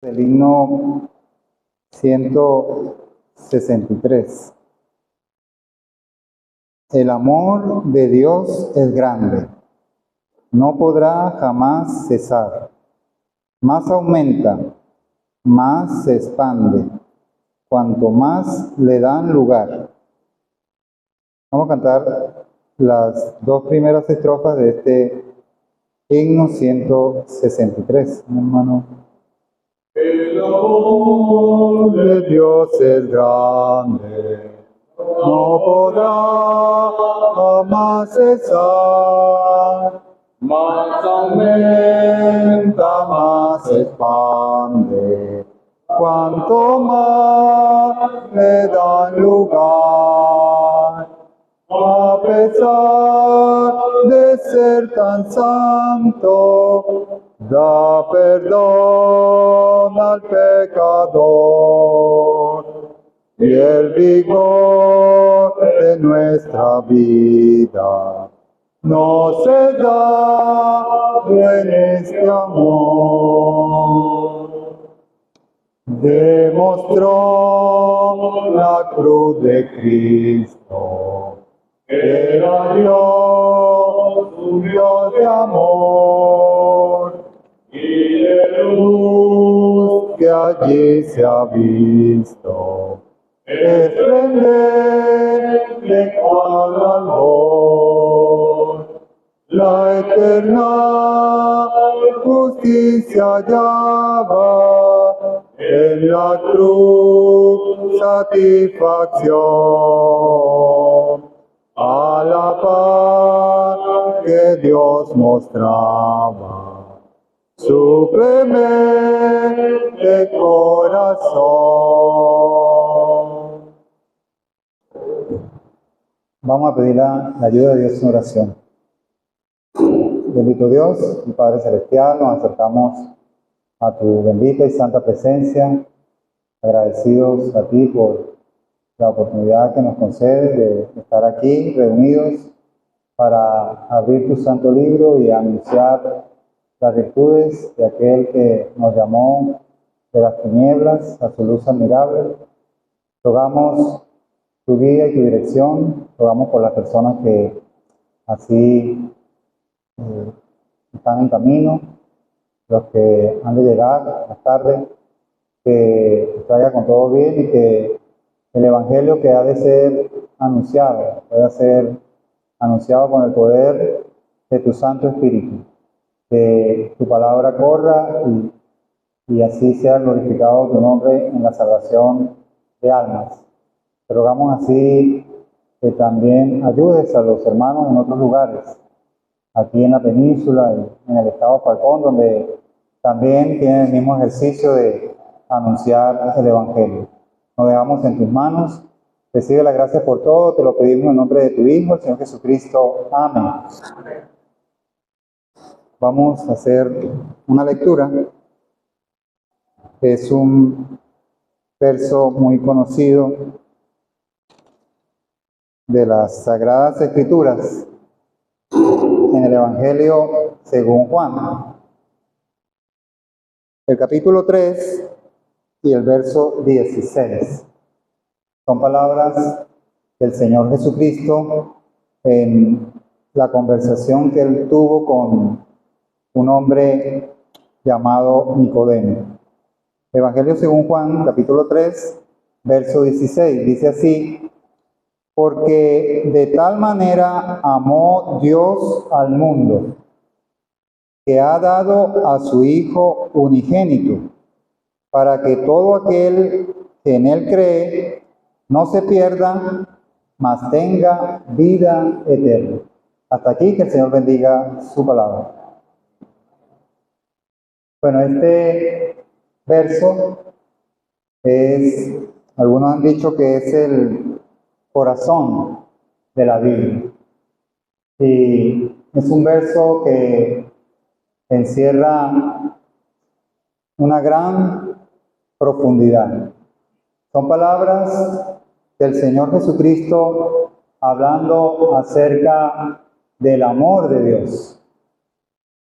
El himno 163. El amor de Dios es grande, no podrá jamás cesar. Más aumenta, más se expande, cuanto más le dan lugar. Vamos a cantar las dos primeras estrofas de este himno 163, mi hermano. El amor de Dios es grande, no podrá jamás cesar. Más aumenta, más se expande, cuanto más le dan lugar. A pesar de ser tan santo, da perdón al pecador, y el vigor de nuestra vida no se da en este amor. Demostró la cruz de Cristo, que era Dios, un Dios de amor, y de luz que allí se ha visto, esplendente cual albor. La eterna justicia hallaba en la cruz satisfacción. A la paz que Dios mostraba, su clemente corazón. Vamos a pedir la ayuda de Dios en oración. Bendito Dios y Padre Celestial, nos acercamos a tu bendita y santa presencia, agradecidos a ti por la oportunidad que nos concedes de estar aquí reunidos para abrir tu santo libro y anunciar las virtudes de aquel que nos llamó de las tinieblas a su luz admirable. Rogamos tu guía y tu dirección, rogamos por las personas que así están en camino, los que han de llegar más tarde, que vaya con todo bien y que el Evangelio que ha de ser anunciado pueda ser anunciado con el poder de tu Santo Espíritu, que tu palabra corra y así sea glorificado tu nombre en la salvación de almas. Te rogamos así que también ayudes a los hermanos en otros lugares, aquí en la península y en el estado Falcón, donde también tienen el mismo ejercicio de anunciar el Evangelio. Nos dejamos en tus manos. Recibe la gracia por todo. Te lo pedimos en nombre de tu Hijo, el Señor Jesucristo. Amén. Vamos a hacer una lectura. Es un verso muy conocido de las Sagradas Escrituras en el Evangelio según Juan. El capítulo 3 y el verso 16. Son palabras del Señor Jesucristo en la conversación que él tuvo con un hombre llamado Nicodemo. Evangelio según Juan, capítulo 3, verso 16. Dice así: porque de tal manera amó Dios al mundo, que ha dado a su Hijo unigénito, para que todo aquel que en él cree no se pierda, mas tenga vida eterna. Hasta aquí, que el Señor bendiga su palabra. Bueno, este verso algunos han dicho que es el corazón de la Biblia. Y es un verso que encierra una gran profundidad. Son palabras del Señor Jesucristo hablando acerca del amor de Dios.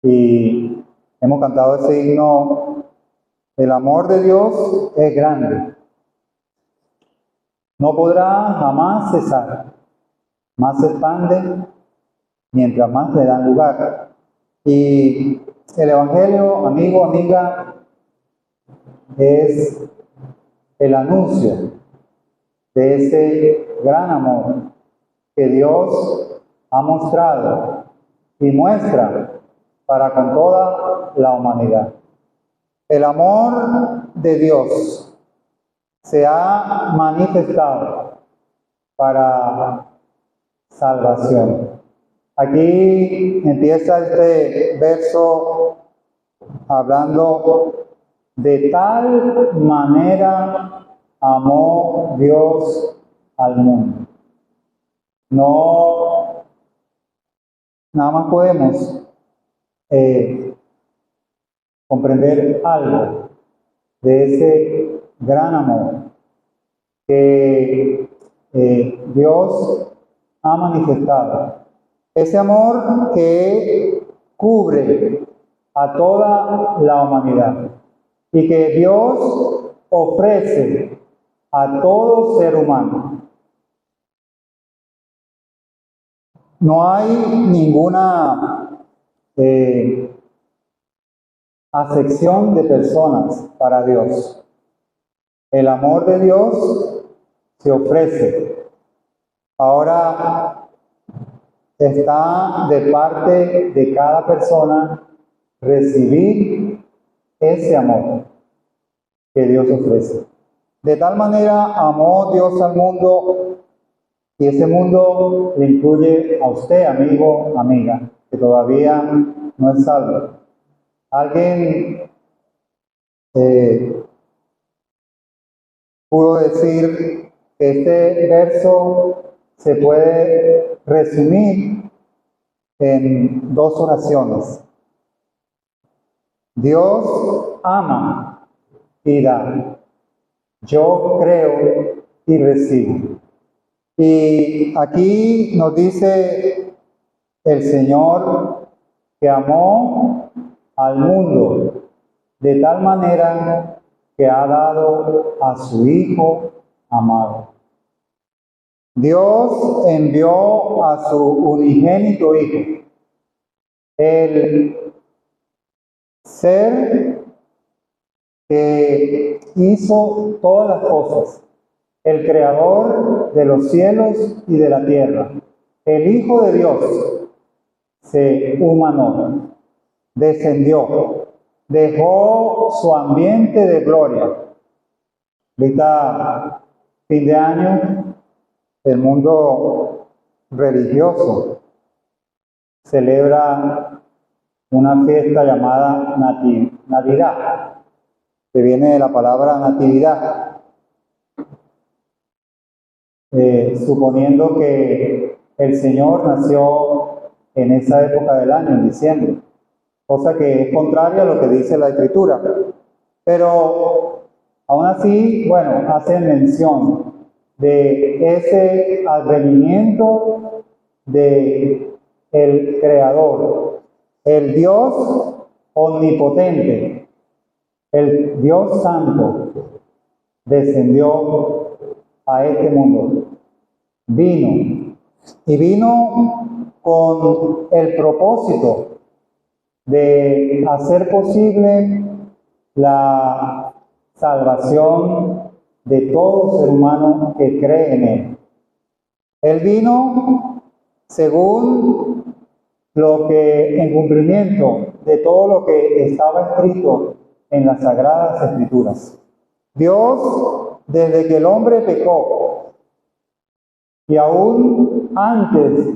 Y hemos cantado ese himno El amor de Dios es grande. No podrá jamás cesar. Más se expande mientras más le dan lugar. Y el Evangelio, amigo, amiga, es el anuncio de ese gran amor que Dios ha mostrado y muestra para con toda la humanidad. El amor de Dios se ha manifestado para salvación. Aquí empieza este verso hablando de tal manera amó Dios al mundo. No, nada más podemos comprender algo de ese gran amor que Dios ha manifestado. Ese amor que cubre a toda la humanidad y que Dios ofrece a todo ser humano. No hay ninguna acepción de personas para Dios. El amor de Dios se ofrece. Ahora está de parte de cada persona recibir ese amor que Dios ofrece. De tal manera amó Dios al mundo, y ese mundo le incluye a usted, amigo, amiga, que todavía no es salvo. Alguien pudo decir que este verso se puede resumir en dos oraciones. Dios ama y da. Yo creo y recibo. Y aquí nos dice el Señor que amó al mundo de tal manera que ha dado a su Hijo amado. Dios envió a su unigénito Hijo, el ser que hizo todas las cosas, el creador de los cielos y de la tierra, el Hijo de Dios, se humanó, descendió, dejó su ambiente de gloria. Ahorita, fin de año, el mundo religioso celebra una fiesta llamada Navidad, que viene de la palabra natividad, suponiendo que el Señor nació en esa época del año, en diciembre, cosa que es contraria a lo que dice la Escritura. Pero aún así, bueno, hacen mención de ese advenimiento de el Creador, el Dios omnipotente, el Dios Santo, descendió a este mundo. Vino con el propósito de hacer posible la salvación de todo ser humano que cree en Él. Él vino según lo que, en cumplimiento de todo lo que estaba escrito en las Sagradas Escrituras. Dios, desde que el hombre pecó, y aún antes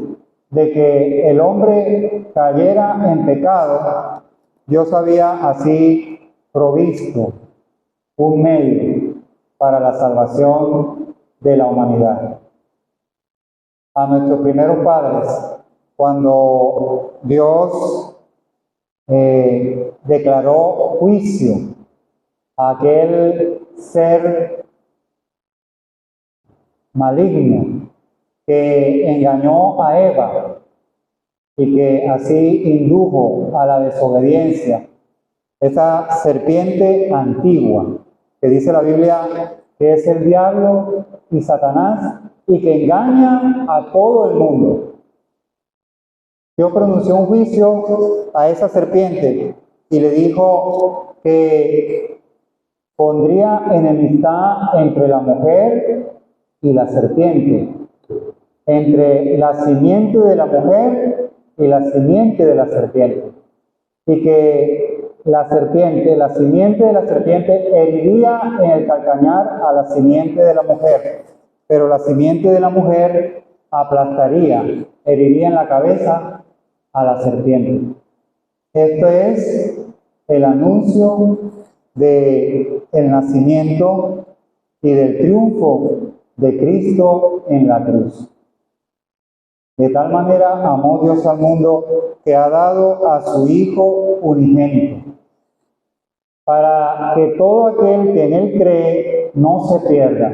de que el hombre cayera en pecado, Dios había así provisto un medio para la salvación de la humanidad. A nuestros primeros padres, cuando Dios declaró juicio a aquel ser maligno que engañó a Eva y que así indujo a la desobediencia, esa serpiente antigua, que dice la Biblia que es el diablo y Satanás y que engaña a todo el mundo. Dios pronunció un juicio a esa serpiente y le dijo que pondría enemistad entre la mujer y la serpiente, entre la simiente de la mujer y la simiente de la serpiente, y que la simiente de la serpiente heriría en el calcañar a la simiente de la mujer, pero la simiente de la mujer aplastaría, heriría en la cabeza a la serpiente. Esto es el anuncio del nacimiento y del triunfo de Cristo en la cruz. De tal manera amó Dios al mundo que ha dado a su Hijo unigénito, para que todo aquel que en Él cree no se pierda,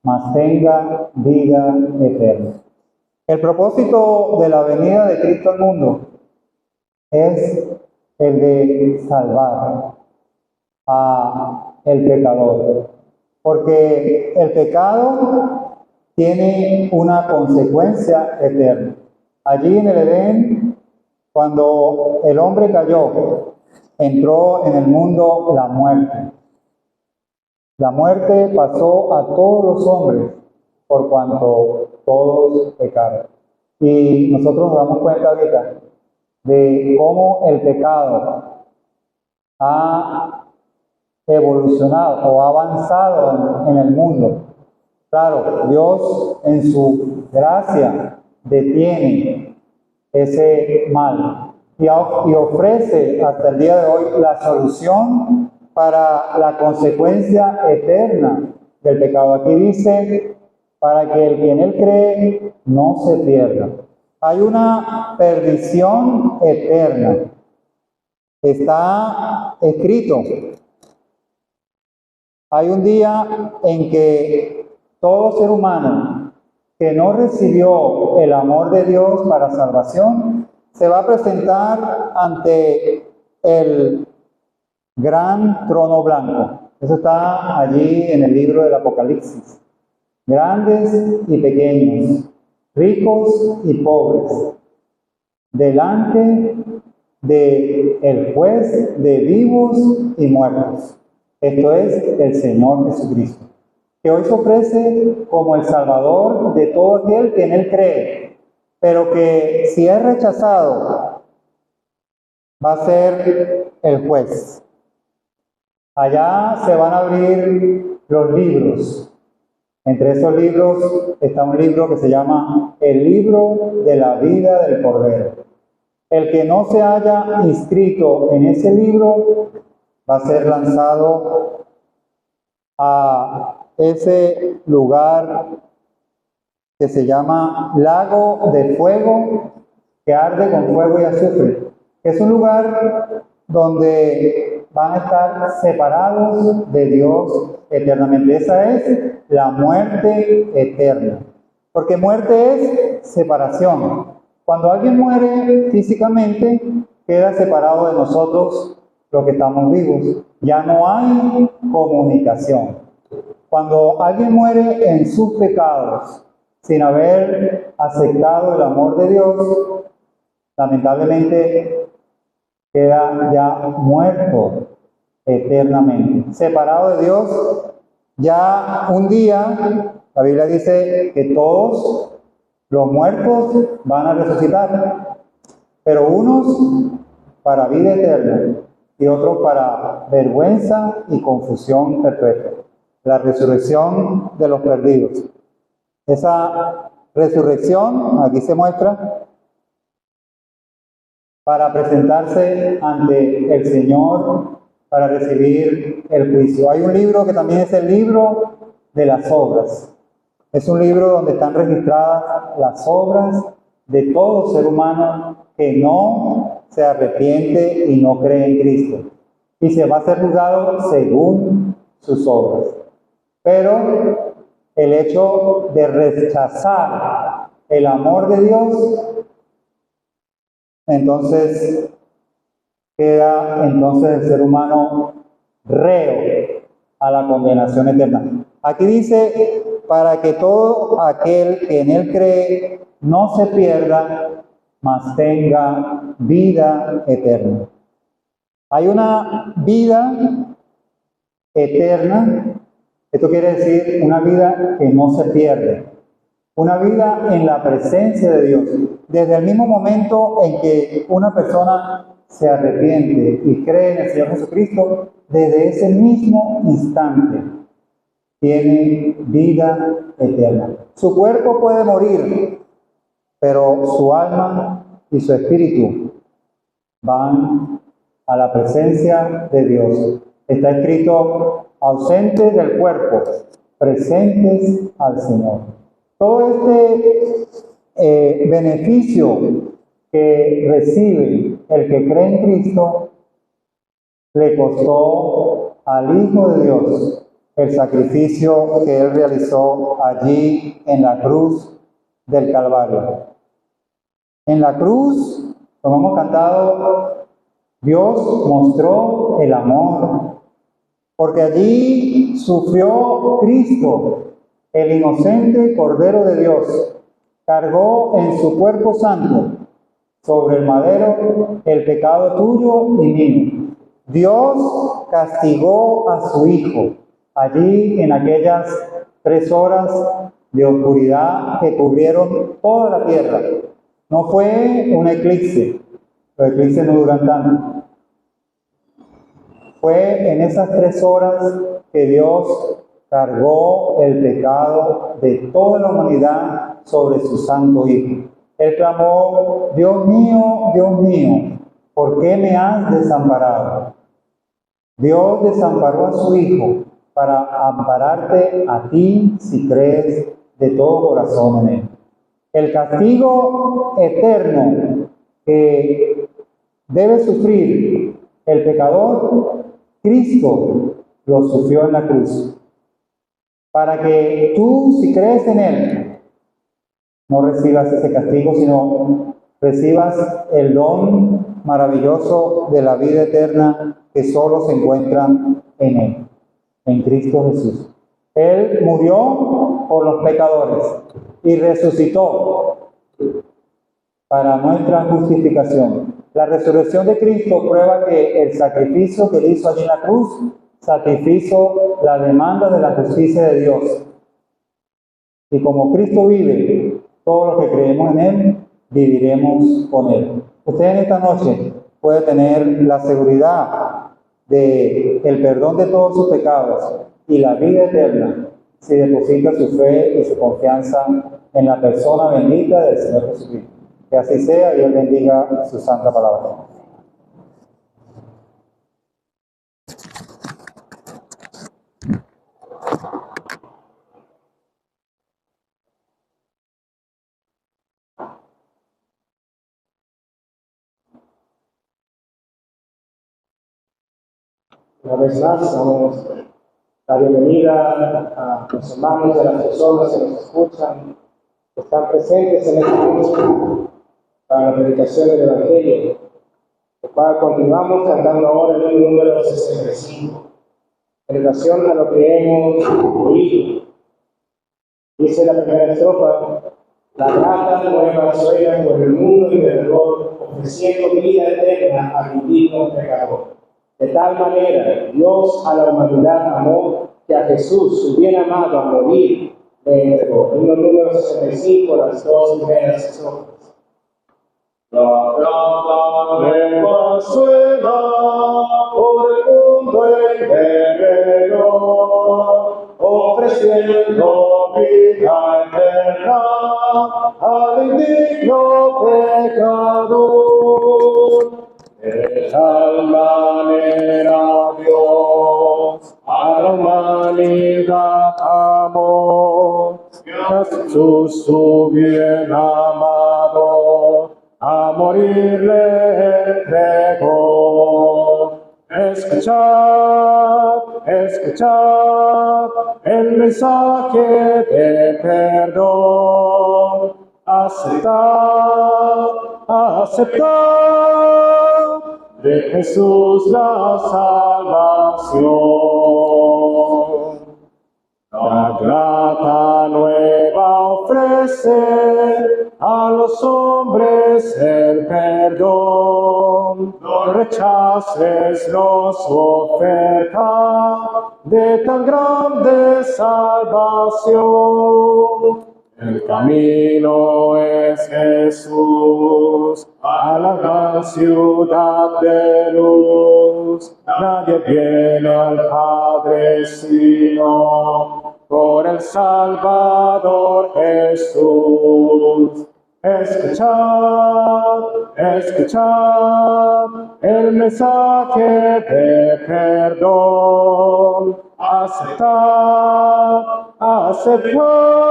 mas tenga vida eterna. El propósito de la venida de Cristo al mundo es el de salvar a el pecador, porque el pecado tiene una consecuencia eterna. Allí en el Edén, cuando el hombre cayó, entró en el mundo la muerte. La muerte pasó a todos los hombres por cuanto todos pecaron. Y nosotros nos damos cuenta ahorita de cómo el pecado ha evolucionado o ha avanzado en el mundo. Claro, Dios en su gracia detiene ese mal y ofrece hasta el día de hoy la solución para la consecuencia eterna del pecado. Aquí dice, para que el que en Él cree no se pierda. Hay una perdición eterna. Está escrito. Hay un día en que todo ser humano que no recibió el amor de Dios para salvación se va a presentar ante el gran trono blanco. Eso está allí en el libro del Apocalipsis. Grandes y pequeños, ricos y pobres, delante del juez de vivos y muertos. Esto es el Señor Jesucristo, que hoy se ofrece como el Salvador de todo aquel que en Él cree, pero que si es rechazado, va a ser el juez. Allá se van a abrir los libros. Entre esos libros está un libro que se llama el libro de la vida del Cordero. El que no se haya inscrito en ese libro va a ser lanzado a ese lugar que se llama lago de fuego, que arde con fuego y azufre. Es un lugar donde van a estar separados de Dios eternamente. Esa es la muerte eterna. Porque muerte es separación. Cuando alguien muere físicamente, queda separado de nosotros los que estamos vivos. Ya no hay comunicación. Cuando alguien muere en sus pecados, sin haber aceptado el amor de Dios, lamentablemente queda ya muerto eternamente, separado de Dios. Ya un día, la Biblia dice que todos los muertos van a resucitar, pero unos para vida eterna y otros para vergüenza y confusión perpetua. La resurrección de los perdidos. Esa resurrección, aquí se muestra, para presentarse ante el Señor, para recibir el juicio. Hay un libro que también es el libro de las obras. Es un libro donde están registradas las obras de todo ser humano que no se arrepiente y no cree en Cristo. Y se va a ser juzgado según sus obras. Pero el hecho de rechazar el amor de Dios, entonces queda entonces el ser humano reo a la condenación eterna. Aquí dice, para que todo aquel que en él cree no se pierda, mas tenga vida eterna. Hay una vida eterna, esto quiere decir una vida que no se pierde, una vida en la presencia de Dios. Desde el mismo momento en que una persona se arrepiente y cree en el Señor Jesucristo, desde ese mismo instante tiene vida eterna. Su cuerpo puede morir, pero su alma y su espíritu van a la presencia de Dios. Está escrito, ausentes del cuerpo, presentes al Señor. Todo este beneficio que recibe el que cree en Cristo le costó al Hijo de Dios el sacrificio que Él realizó allí en la cruz del Calvario. En la cruz, como hemos cantado, Dios mostró el amor, porque allí sufrió Cristo, el inocente Cordero de Dios, cargó en su cuerpo santo sobre el madero el pecado tuyo y mío. Dios castigó a su Hijo allí en aquellas 3 horas de oscuridad que cubrieron toda la tierra. No fue un eclipse, los eclipses no duran tanto. Fue en esas 3 horas que Dios cargó el pecado de toda la humanidad sobre su santo Hijo. Él clamó, Dios mío, ¿por qué me has desamparado? Dios desamparó a su Hijo para ampararte a ti si crees de todo corazón en Él. El castigo eterno que debe sufrir el pecador, Cristo lo sufrió en la cruz. Para que tú, si crees en Él, no recibas ese castigo, sino recibas el don maravilloso de la vida eterna que solo se encuentra en Él, en Cristo Jesús. Él murió por los pecadores y resucitó para nuestra justificación. La resurrección de Cristo prueba que el sacrificio que Él hizo allí en la cruz satisfizo la demanda de la justicia de Dios. Y como Cristo vive, todos los que creemos en Él, viviremos con Él. Usted en esta noche puede tener la seguridad de el perdón de todos sus pecados y la vida eterna si deposita su fe y su confianza en la persona bendita del Señor Jesucristo. Que así sea, Dios bendiga su santa palabra. Una vez más, damos la bienvenida a los hermanos y a las personas que nos escuchan, que están presentes en esta noche para la predicación del Evangelio, el cual continuamos cantando ahora en el número 65, en relación a lo que hemos oído. Dice la primera estrofa: la grata nueva suena por el mundo y alrededor, ofreciendo vida eterna a mi digno pecador. De tal manera, Dios a la humanidad amó, que a Jesús, su bien amado, a morir, le entregó. En el número 65, las 2 primeras estrofas. La grata nueva suena por el mundo entero, ofreciendo vida eterna al indigno pecador. De tal manera Dios a la humanidad amó, que a Jesús su bien amado a morir le entregó. Escuchad, escuchad el mensaje de perdón. Aceptad, aceptad de Jesús la salvación. La grata nueva ofrece a los hombres el perdón. No rechaces su oferta de tan grande salvación. El camino es Jesús a la gran ciudad de luz. Nadie viene al Padre sino por el Salvador Jesús. Escuchad, escuchad el mensaje de perdón. Aceptad, aceptad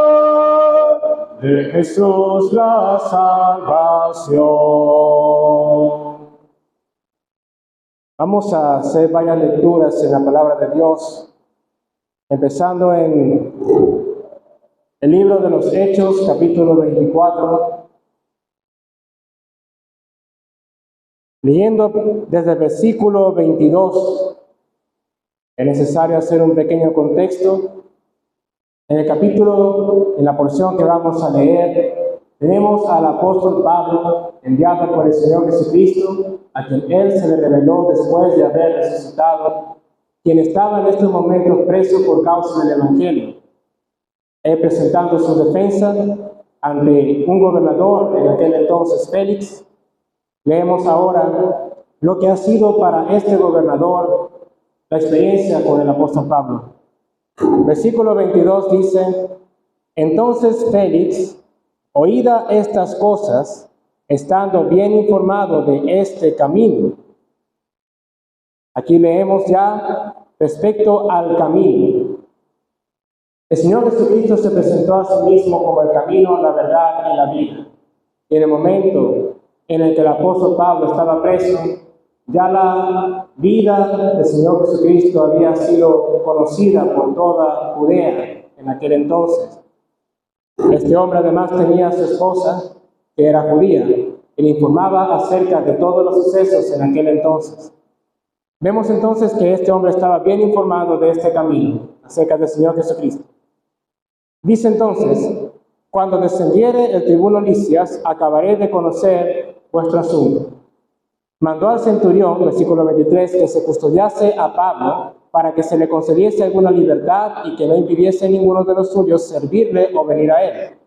de Jesús la salvación. Vamos a hacer varias lecturas en la palabra de Dios, empezando en el libro de los Hechos, capítulo 24, leyendo desde el versículo 22. Es necesario hacer un pequeño contexto. En el capítulo, en la porción que vamos a leer, tenemos al apóstol Pablo, enviado por el Señor Jesucristo, a quien Él se le reveló después de haber resucitado, quien estaba en estos momentos preso por causa del Evangelio. Él presentando su defensa ante un gobernador, en aquel entonces Félix. Leemos ahora lo que ha sido para este gobernador la experiencia con el apóstol Pablo. Versículo 22 dice: entonces Félix, oída estas cosas, estando bien informado de este camino. Aquí leemos ya respecto al camino. El Señor Jesucristo se presentó a sí mismo como el camino, la verdad y la vida. Y en el momento en el que el apóstol Pablo estaba preso, ya la vida del Señor Jesucristo había sido conocida por toda Judea en aquel entonces. Este hombre además tenía a su esposa, que era judía, y le informaba acerca de todos los sucesos en aquel entonces. Vemos entonces que este hombre estaba bien informado de este camino, acerca del Señor Jesucristo. Dice entonces: cuando descendiere el tribuno Lisias, acabaré de conocer vuestro asunto. Mandó al centurión, versículo 23, que se custodiase a Pablo para que se le concediese alguna libertad y que no impidiese a ninguno de los suyos servirle o venir a él.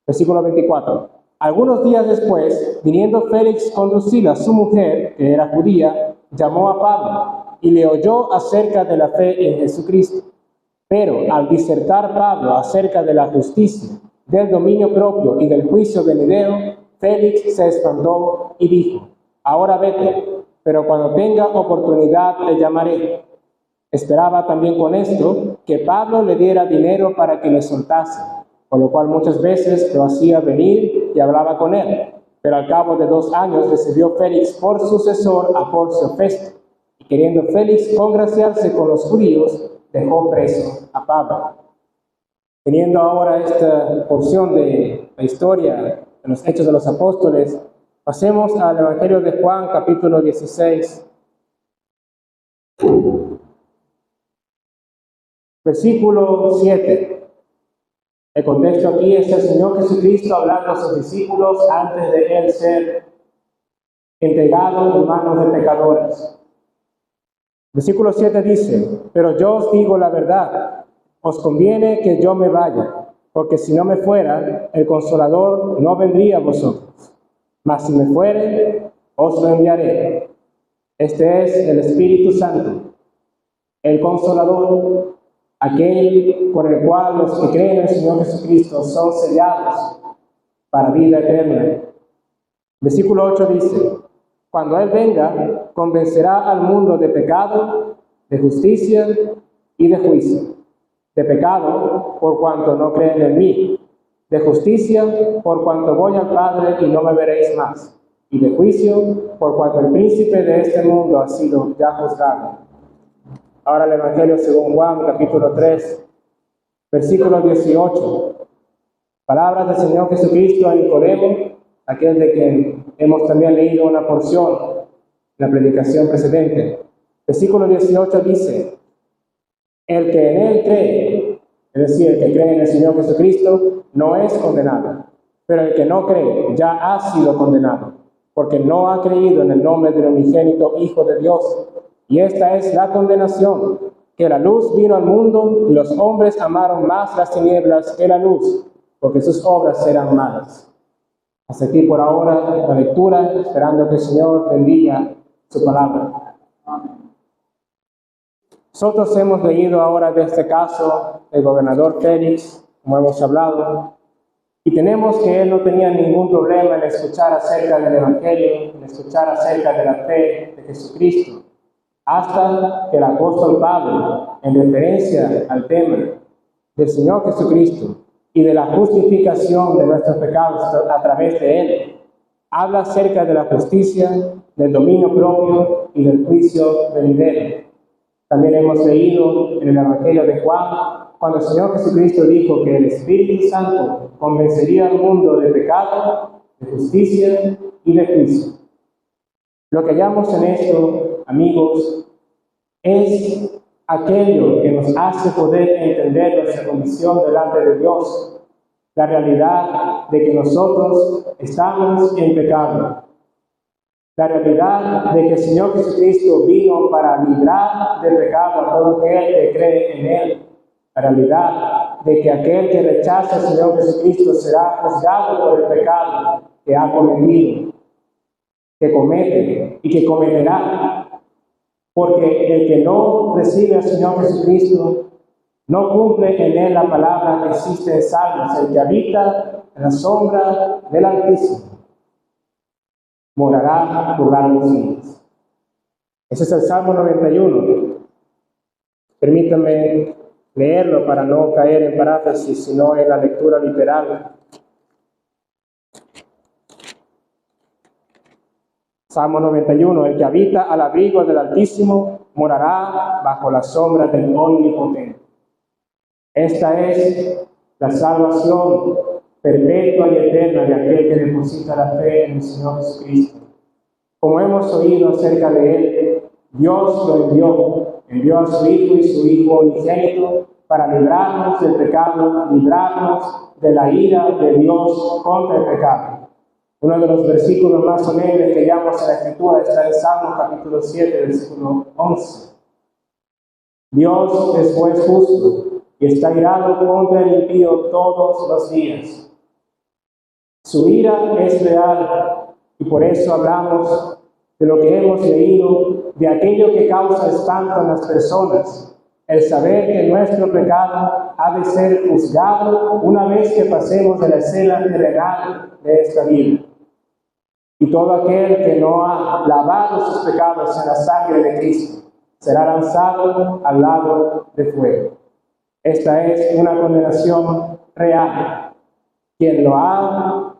Versículo 24. Algunos días después, viniendo Félix con Drusila, su mujer, que era judía, llamó a Pablo y le oyó acerca de la fe en Jesucristo. Pero al disertar Pablo acerca de la justicia, del dominio propio y del juicio venidero, Félix se espantó y dijo: ahora vete, pero cuando tenga oportunidad te llamaré. Esperaba también con esto que Pablo le diera dinero para que le soltase, por lo cual muchas veces lo hacía venir y hablaba con él. Pero al cabo de 2 años recibió Félix por sucesor a Porcio Festo, y queriendo Félix congraciarse con los judíos, dejó preso a Pablo. Teniendo ahora esta porción de la historia de los Hechos de los Apóstoles, pasemos al Evangelio de Juan, capítulo 16. Versículo 7. El contexto aquí es el Señor Jesucristo hablando a sus discípulos antes de Él ser entregado en manos de pecadores. Versículo 7 dice: pero yo os digo la verdad, os conviene que yo me vaya, porque si no me fuera, el Consolador no vendría a vosotros. Mas si me fuere, os lo enviaré. Este es el Espíritu Santo, el Consolador, aquel por el cual los que creen en el Señor Jesucristo son sellados para vida eterna. Versículo 8 dice: cuando Él venga, convencerá al mundo de pecado, de justicia y de juicio. De pecado, por cuanto no creen en mí. De justicia, por cuanto voy al Padre y no me veréis más. Y de juicio, por cuanto el príncipe de este mundo ha sido ya juzgado. Ahora el Evangelio según Juan, capítulo 3, versículo 18. Palabras del Señor Jesucristo a Nicodemo, aquel de quien hemos también leído una porción la predicación precedente. Versículo 18 dice: el que en él cree, es decir, el que cree en el Señor Jesucristo, no es condenado, pero el que no cree ya ha sido condenado, porque no ha creído en el nombre del unigénito Hijo de Dios. Y esta es la condenación, que la luz vino al mundo y los hombres amaron más las tinieblas que la luz, porque sus obras eran malas. Hasta aquí por ahora la lectura, esperando que el Señor bendiga su palabra. Nosotros hemos leído ahora de este caso del gobernador Félix, como hemos hablado, y tenemos que él no tenía ningún problema en escuchar acerca del Evangelio, en escuchar acerca de la fe de Jesucristo, hasta que el apóstol Pablo, en referencia al tema del Señor Jesucristo y de la justificación de nuestros pecados a través de él, habla acerca de la justicia, del dominio propio y del juicio venidero. También hemos leído en el Evangelio de Juan, cuando el Señor Jesucristo dijo que el Espíritu Santo convencería al mundo de pecado, de justicia y de juicio. Lo que hallamos en esto, amigos, es aquello que nos hace poder entender nuestra condición delante de Dios, la realidad de que nosotros estamos en pecado, la realidad de que el Señor Jesucristo vino para librar del pecado a todo aquel que cree en Él, la realidad de que aquel que rechaza al Señor Jesucristo será juzgado por el pecado que ha cometido, que comete y que cometerá. Porque el que no recibe al Señor Jesucristo no cumple en él la palabra que existe en Salmos: el que habita en la sombra del Altísimo morará por largos días. Ese es el Salmo 91. Permítanme leerlo para no caer en paráfrasis, sino en la lectura literal. Salmo 91, el que habita al abrigo del Altísimo morará bajo la sombra del Omnipotente. Esta es la salvación perpetua y eterna de aquel que deposita la fe en el Señor Jesucristo. Como hemos oído acerca de Él, Dios lo envió a su Hijo y su Hijo unigénito para librarnos del pecado, librarnos de la ira de Dios contra el pecado. Uno de los versículos más solemnes que hallamos en la Escritura está en Salmos capítulo 7, versículo 11. Dios es juez justo y está irado contra el impío todos los días. Su ira es real y por eso hablamos de lo que hemos leído, de aquello que causa espanto en las personas, el saber que nuestro pecado ha de ser juzgado una vez que pasemos de la escena terrenal de esta vida. Y todo aquel que no ha lavado sus pecados en la sangre de Cristo será lanzado al lago de fuego. Esta es una condenación real. Quien lo ha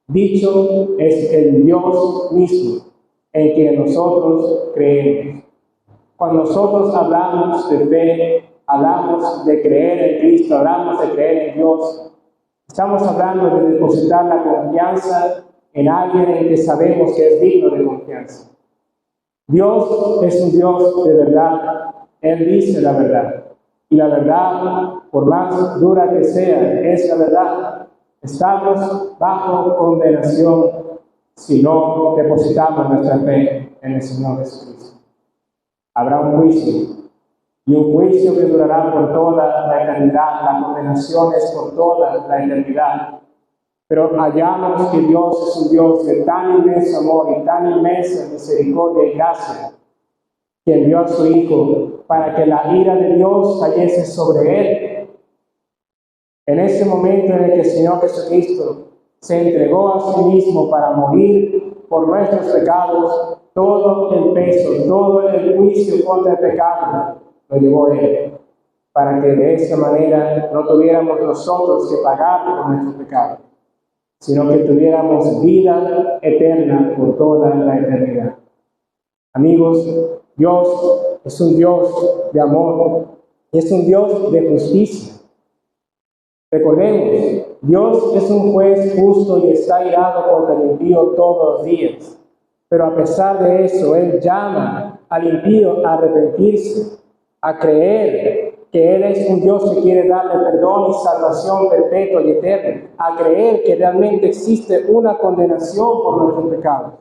dicho es el Dios mismo, en quien nosotros creemos. Cuando nosotros hablamos de fe, hablamos de creer en Cristo, hablamos de creer en Dios, estamos hablando de depositar la confianza en alguien en que sabemos que es digno de confianza. Dios es un Dios de verdad. Él dice la verdad. Y la verdad, por más dura que sea, es la verdad. Estamos bajo condenación si no depositamos nuestra fe en el Señor Jesucristo. Habrá un juicio, y un juicio que durará por toda la eternidad. La condenación es por toda la eternidad. Pero hallamos que Dios es un Dios de tan inmenso amor y tan inmensa misericordia y gracia, que envió a su Hijo para que la ira de Dios cayese sobre él. En ese momento en el que el Señor Jesucristo se entregó a sí mismo para morir por nuestros pecados, todo el peso, todo el juicio contra el pecado lo llevó Él, para que de esa manera no tuviéramos nosotros que pagar por nuestro pecado, sino que tuviéramos vida eterna por toda la eternidad. Amigos, Dios es un Dios de amor, es un Dios de justicia. Recordemos, Dios es un juez justo y está irado contra el impío todos los días. Pero a pesar de eso, Él llama al impío a arrepentirse, a creer que Él es un Dios que quiere darle perdón y salvación perpetua y eterna, a creer que realmente existe una condenación por nuestros pecados.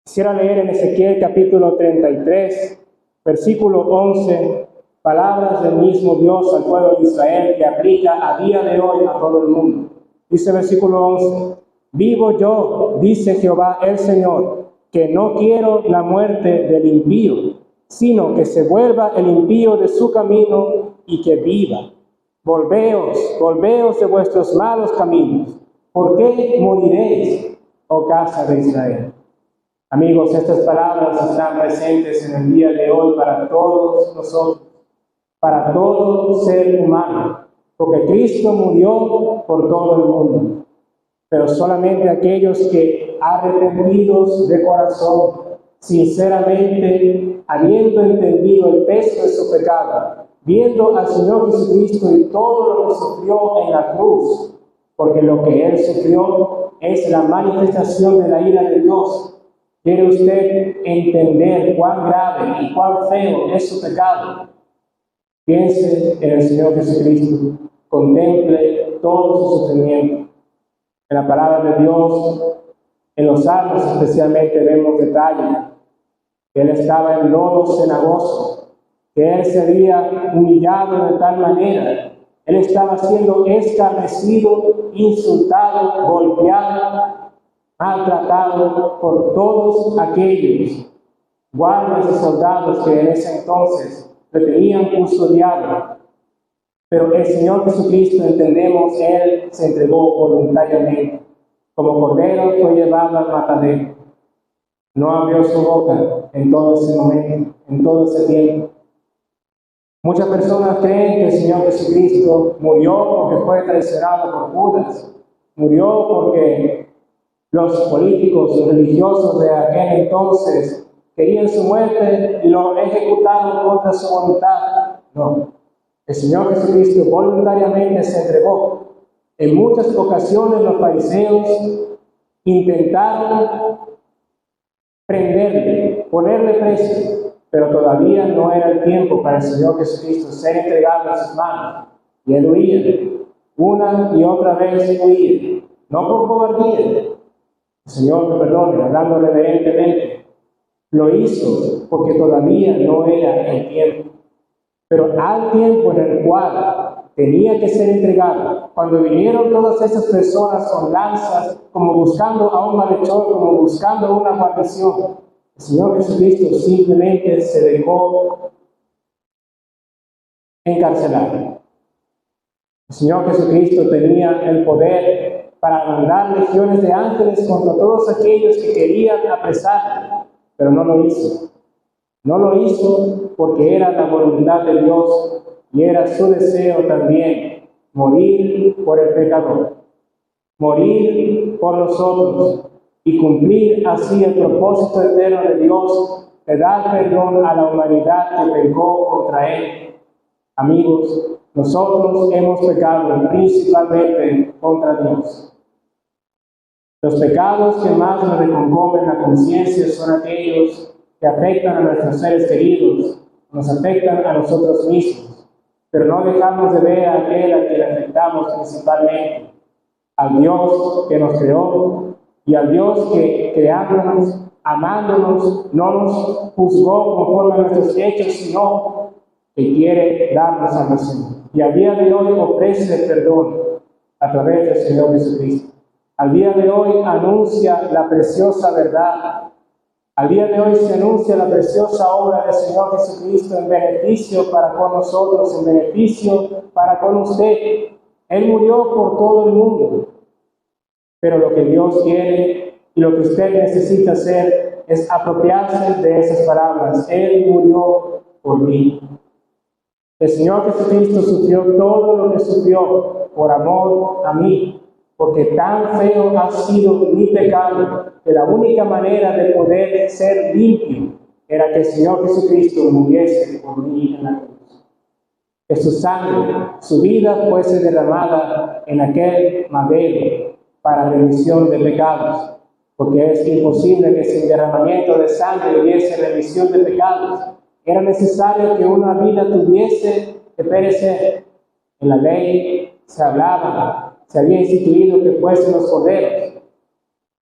Quisiera leer en Ezequiel capítulo 33, versículo 11, palabras del mismo Dios al pueblo de Israel que aplica a día de hoy a todo el mundo. Dice el versículo 11, vivo yo, dice Jehová el Señor, que no quiero la muerte del impío, sino que se vuelva el impío de su camino y que viva. Volveos de vuestros malos caminos. ¿Por qué moriréis, oh casa de Israel? Amigos, estas palabras están presentes en el día de hoy para todos nosotros, para todo ser humano, porque Cristo murió por todo el mundo, pero solamente aquellos que arrepentidos de corazón, sinceramente, habiendo entendido el peso de su pecado, viendo al Señor Jesucristo y todo lo que sufrió en la cruz, porque lo que Él sufrió es la manifestación de la ira de Dios. ¿Quiere usted entender cuán grave y cuán feo es su pecado? Piense en el Señor Jesucristo, contemple todo su sufrimiento. En la palabra de Dios, en los Salmos especialmente, vemos detalles. Que Él estaba en lodo cenagoso, que Él se había humillado de tal manera. Él estaba siendo escarnecido, insultado, golpeado, maltratado por todos aquellos guardias y soldados que en ese entonces le tenían custodiado. Pero el Señor Jesucristo, entendemos, Él se entregó voluntariamente. Como cordero fue llevado al matadero. No abrió su boca en todo ese momento, en todo ese tiempo. Muchas personas creen que el Señor Jesucristo murió porque fue traicionado por Judas. Murió porque los políticos, los religiosos de aquel entonces querían su muerte y lo ejecutaron contra su voluntad. No. El Señor Jesucristo voluntariamente se entregó. En muchas ocasiones los fariseos intentaron prenderle, ponerle preso, pero todavía no era el tiempo para el Señor Jesucristo ser entregado en sus manos. Y Él huía, una y otra vez huía, no por cobardía. El Señor me perdone, hablando reverentemente, lo hizo porque todavía no era el tiempo. Pero al tiempo en el cual tenía que ser entregado, cuando vinieron todas esas personas con lanzas, como buscando a un malhechor, como buscando una guarnición, el Señor Jesucristo simplemente se dejó encarcelar. El Señor Jesucristo tenía el poder para mandar legiones de ángeles contra todos aquellos que querían apresarle, pero no lo hizo. No lo hizo porque era la voluntad de Dios y era su deseo también morir por el pecador, morir por nosotros y cumplir así el propósito eterno de Dios de dar perdón a la humanidad que pecó contra Él. Amigos, nosotros hemos pecado principalmente contra Dios. Los pecados que más nos reconcomen la conciencia son aquellos que afectan a nuestros seres queridos, nos afectan a nosotros mismos, pero no dejamos de ver a aquel a quien le afectamos principalmente, al Dios que nos creó y al Dios que creándonos, amándonos, no nos juzgó conforme a nuestros hechos, sino que quiere darnos salvación. Y al día de hoy ofrece perdón a través del Señor Jesucristo. Al día de hoy anuncia la preciosa verdad. Al día de hoy se anuncia la preciosa obra del Señor Jesucristo en beneficio para con nosotros, en beneficio para con usted. Él murió por todo el mundo. Pero lo que Dios quiere y lo que usted necesita hacer es apropiarse de esas palabras. Él murió por mí. El Señor Jesucristo sufrió todo lo que sufrió por amor a mí. Porque tan feo ha sido mi pecado, que la única manera de poder ser limpio era que el Señor Jesucristo muriese por mí en la cruz. Que su sangre, su vida fuese derramada en aquel madero para remisión de pecados. porque es imposible que sin derramamiento de sangre hubiese remisión de pecados. Era necesario que una vida tuviese que perecer. En la ley se hablaba, se había instituido que fuesen los corderos.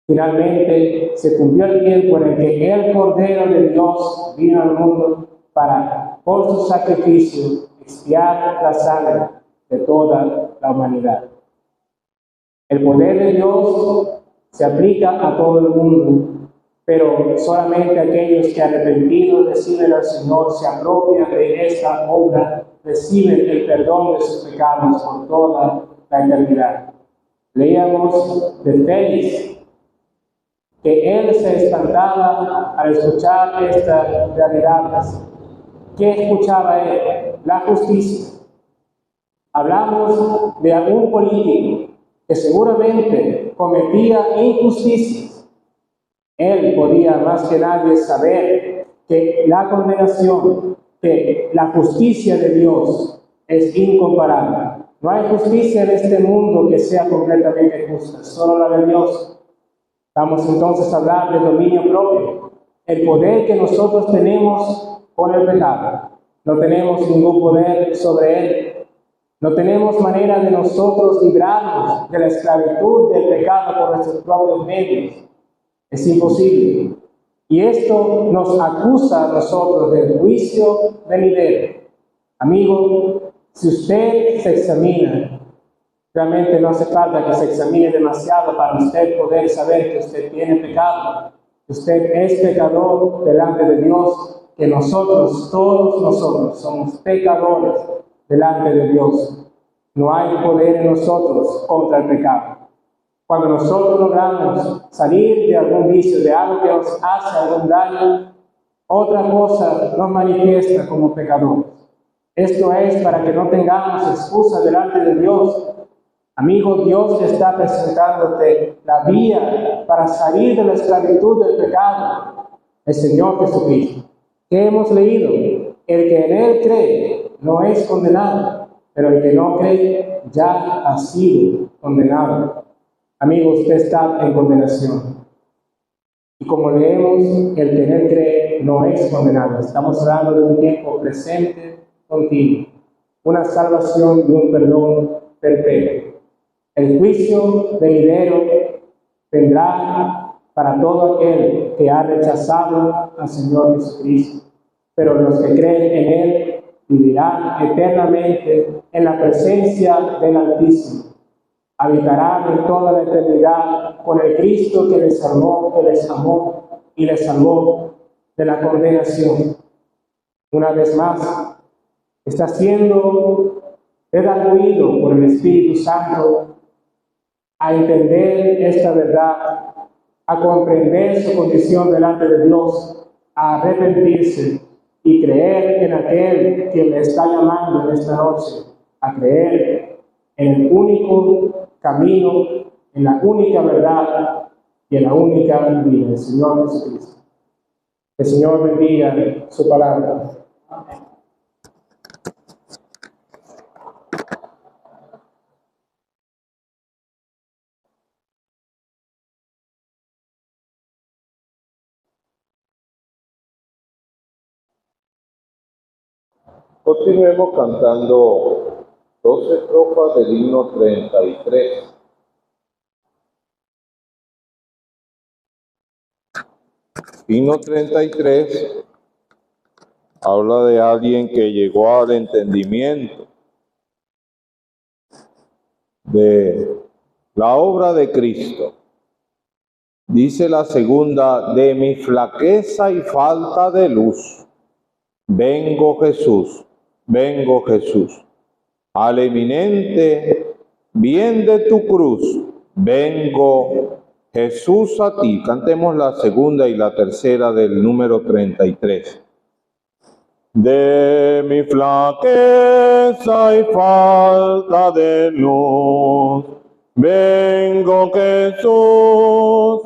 Finalmente se cumplió el tiempo en el que el Cordero de Dios vino al mundo para, por su sacrificio, expiar la sangre de toda la humanidad. El poder de Dios se aplica a todo el mundo, pero solamente aquellos que arrepentidos reciben al Señor, se apropian de esta obra, reciben el perdón de sus pecados por toda la eternidad. Leíamos de Félix que él se espantaba al escuchar estas realidades. ¿Qué escuchaba él? La justicia. Hablamos de algún político que seguramente cometía injusticias. Él podía más que nadie saber que la condenación, que la justicia de Dios es incomparable. No hay justicia en este mundo que sea completamente justa, solo la de Dios. Vamos entonces a hablar de dominio propio, el poder que nosotros tenemos con el pecado. No tenemos ningún poder sobre él. No tenemos manera de nosotros librarnos de la esclavitud del pecado por nuestros propios medios. Es imposible. Y esto nos acusa a nosotros del juicio venidero. Amigo, si usted se examina, realmente no hace falta que se examine demasiado para usted poder saber que usted tiene pecado, que usted es pecador delante de Dios, que nosotros, todos nosotros, somos pecadores delante de Dios. No hay poder en nosotros contra el pecado. Cuando nosotros logramos salir de algún vicio, de algo que nos hace algún daño, otra cosa nos manifiesta como pecadores. Esto es para que no tengamos excusa delante de Dios. Amigo, Dios te está presentándote la vía para salir de la esclavitud del pecado, el Señor Jesucristo. ¿Qué hemos leído? El que en Él cree no es condenado, pero el que no cree ya ha sido condenado. Amigo, usted está en condenación. Y como leemos, el que en Él cree no es condenado. Estamos hablando de un tiempo presente continuo, una salvación y un perdón perpetuo. El juicio venidero vendrá para todo aquel que ha rechazado al Señor Jesucristo. Pero los que creen en Él vivirán eternamente en la presencia del Altísimo. Habitarán en toda la eternidad con el Cristo que les amó y les salvó de la condenación. Una vez más, está siendo redarguido por el Espíritu Santo a entender esta verdad, a comprender su condición delante de Dios, a arrepentirse y creer en aquel que le está llamando en esta noche, a creer en el único camino, en la única verdad y en la única vida, el Señor Jesucristo. El Señor bendiga su palabra. Amén. Continuemos cantando 2 estrofas del himno 33. Himno 33 habla de alguien que llegó al entendimiento de la obra de Cristo. Dice la segunda: de mi flaqueza y falta de luz, vengo Jesús, al eminente bien de tu cruz, vengo Jesús a ti. Cantemos la segunda y la tercera del número 33. De mi flaqueza y falta de luz, vengo Jesús,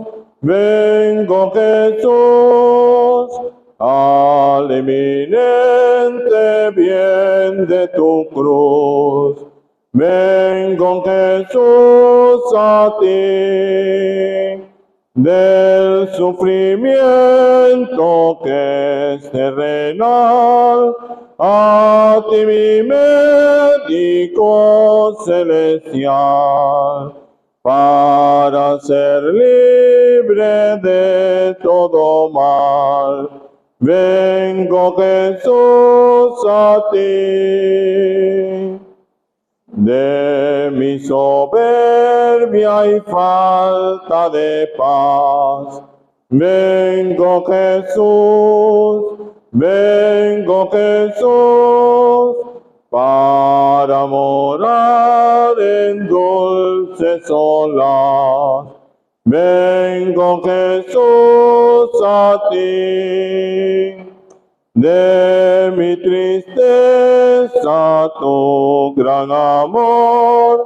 al eminente bien de tu cruz, vengo Jesús a ti. del sufrimiento que es terrenal, a ti mi médico celestial, para ser libre de todo mal. Vengo, Jesús, a ti. De mi soberbia y falta de paz, vengo, Jesús, para morar en dulces olas. Vengo, Jesús, a ti. De mi tristeza tu gran amor,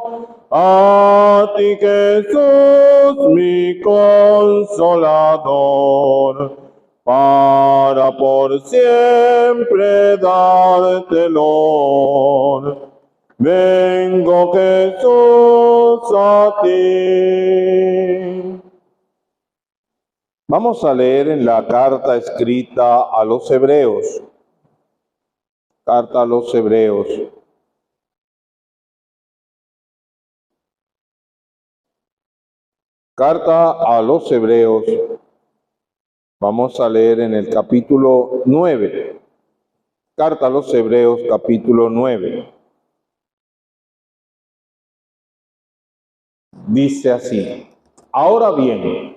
a ti, Jesús, mi consolador, para por siempre darte el honor. Vengo, Jesús, a ti. Vamos a leer en la carta escrita a los Hebreos. Carta a los Hebreos. Carta a los Hebreos. Vamos a leer en el capítulo 9. Carta a los Hebreos, capítulo 9. Dice así: ahora bien,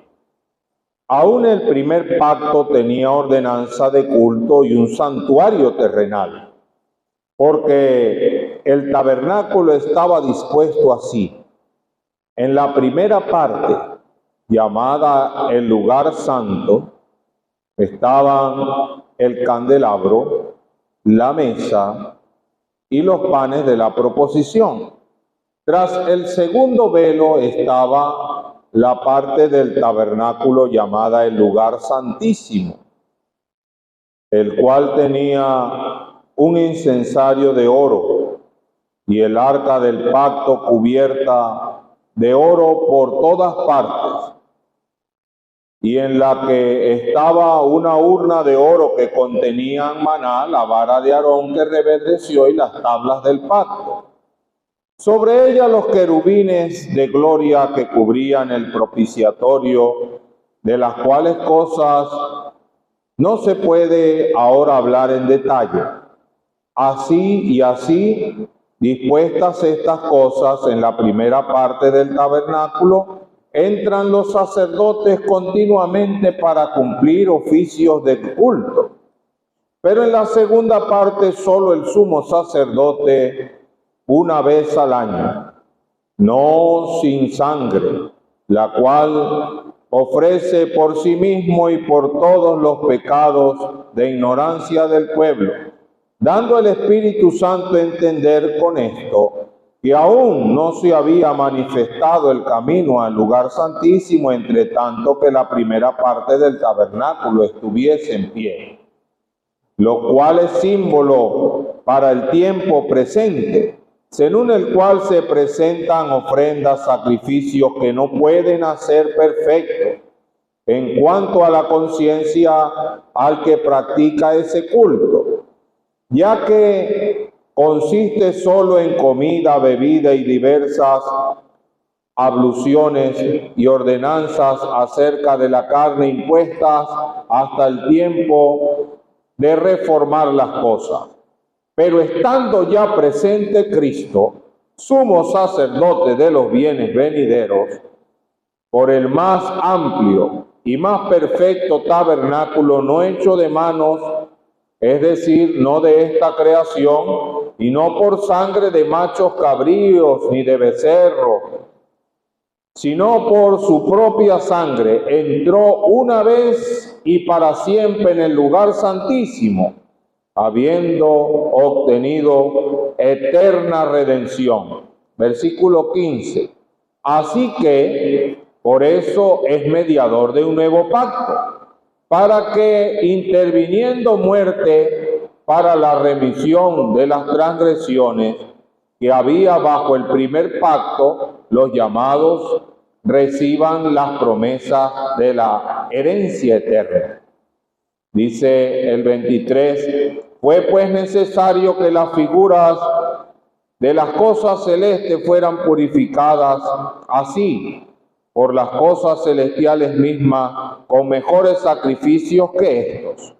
aún el primer pacto tenía ordenanza de culto y un santuario terrenal, porque el tabernáculo estaba dispuesto así. En la primera parte, llamada el lugar santo, estaban el candelabro, la mesa y los panes de la proposición. Tras el segundo velo estaba la parte del tabernáculo llamada el lugar santísimo, el cual tenía un incensario de oro y el arca del pacto cubierta de oro por todas partes, y en la que estaba una urna de oro que contenía maná, la vara de Aarón que reverdeció y las tablas del pacto. Sobre ella los querubines de gloria que cubrían el propiciatorio, de las cuales cosas no se puede ahora hablar en detalle. Así dispuestas estas cosas en la primera parte del tabernáculo, entran los sacerdotes continuamente para cumplir oficios de culto. Pero en la segunda parte solo el sumo sacerdote una vez al año, no sin sangre, la cual ofrece por sí mismo y por todos los pecados de ignorancia del pueblo, dando el Espíritu Santo a entender con esto que aún no se había manifestado el camino al lugar santísimo, entre tanto que la primera parte del tabernáculo estuviese en pie, lo cual es símbolo para el tiempo presente, según el cual se presentan ofrendas, sacrificios que no pueden hacer perfecto en cuanto a la conciencia al que practica ese culto, ya que consiste solo en comida, bebida y diversas abluciones y ordenanzas acerca de la carne impuestas hasta el tiempo de reformar las cosas. Pero estando ya presente Cristo, sumo sacerdote de los bienes venideros, por el más amplio y más perfecto tabernáculo no hecho de manos, es decir, no de esta creación, y no por sangre de machos cabríos ni de becerros, sino por su propia sangre, entró una vez y para siempre en el lugar santísimo, habiendo obtenido eterna redención. Versículo 15. Así que, por eso es mediador de un nuevo pacto, para que, interviniendo muerte para la remisión de las transgresiones que había bajo el primer pacto, los llamados reciban las promesas de la herencia eterna. Dice el 23, fue pues necesario que las figuras de las cosas celestes fueran purificadas así, por las cosas celestiales mismas, con mejores sacrificios que estos.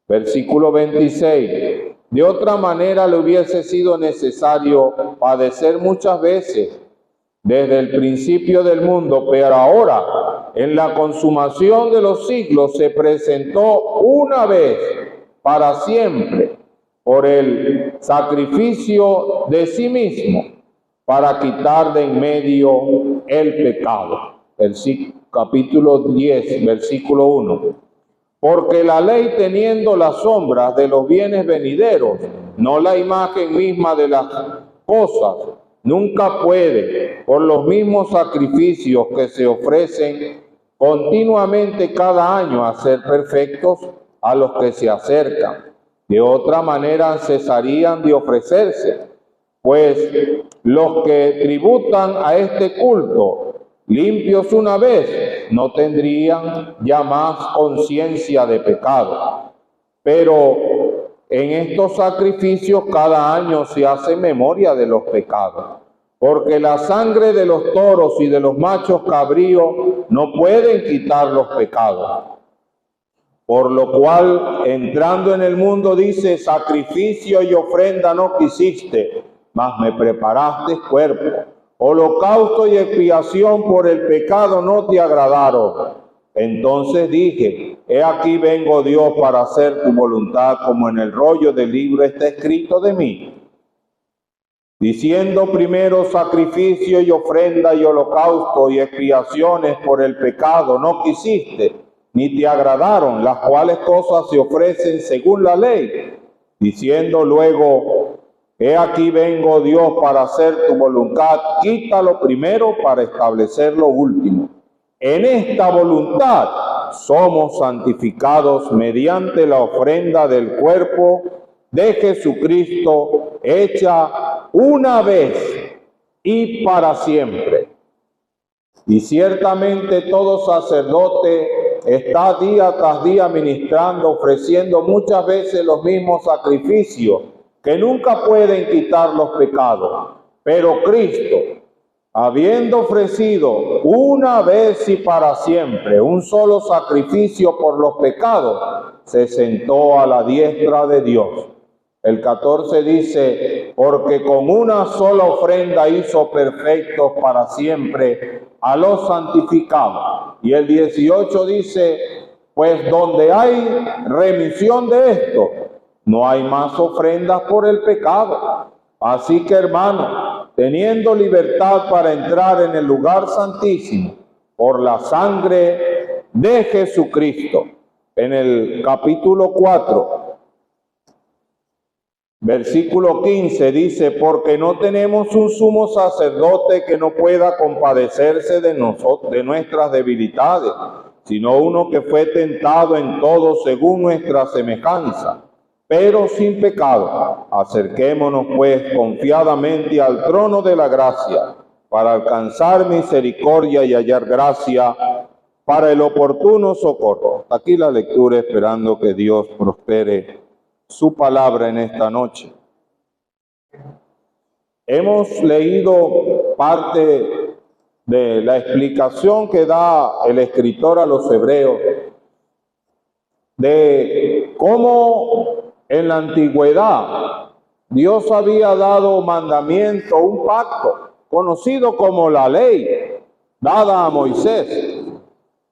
Versículo 26, de otra manera le hubiese sido necesario padecer muchas veces desde el principio del mundo, pero ahora, en la consumación de los siglos, se presentó una vez para siempre por el sacrificio de sí mismo para quitar de en medio el pecado. El capítulo 10, versículo 1. Porque la ley, teniendo las sombras de los bienes venideros, no la imagen misma de las cosas, nunca puede, por los mismos sacrificios que se ofrecen continuamente cada año, hacer perfectos a los que se acercan. De otra manera cesarían de ofrecerse, pues los que tributan a este culto, limpios una vez, no tendrían ya más conciencia de pecado. Pero en estos sacrificios cada año se hace memoria de los pecados, porque la sangre de los toros y de los machos cabríos no pueden quitar los pecados. Por lo cual, entrando en el mundo, dice, sacrificio y ofrenda no quisiste, mas me preparaste cuerpo. Holocausto y expiación por el pecado no te agradaron. Entonces dije, he aquí vengo, Dios, para hacer tu voluntad, como en el rollo del libro está escrito de mí. Diciendo primero sacrificio y ofrenda y holocausto y expiaciones por el pecado no quisiste, ni te agradaron, las cuales cosas se ofrecen según la ley. Diciendo luego, he aquí vengo, Dios, para hacer tu voluntad, quita lo primero para establecer lo último. En esta voluntad somos santificados mediante la ofrenda del cuerpo de Jesucristo, hecha una vez y para siempre. Y ciertamente todo sacerdote está día tras día ministrando, ofreciendo muchas veces los mismos sacrificios, que nunca pueden quitar los pecados. Pero Cristo, habiendo ofrecido una vez y para siempre un solo sacrificio por los pecados, se sentó a la diestra de Dios. El 14 dice, porque con una sola ofrenda hizo perfectos para siempre a los santificados. Y el 18 dice, pues donde hay remisión de esto, no hay más ofrendas por el pecado. Así que, hermano, teniendo libertad para entrar en el lugar santísimo por la sangre de Jesucristo, en el capítulo 4, versículo 15 dice, porque no tenemos un sumo sacerdote que no pueda compadecerse de nuestras debilidades, sino uno que fue tentado en todo según nuestra semejanza, pero sin pecado. Acerquémonos pues confiadamente al trono de la gracia, para alcanzar misericordia y hallar gracia para el oportuno socorro. Hasta aquí la lectura, esperando que Dios prospere su palabra en esta noche. Hemos leído parte de la explicación que da el escritor a los hebreos de cómo en la antigüedad Dios había dado mandamiento, un pacto conocido como la ley, dada a Moisés.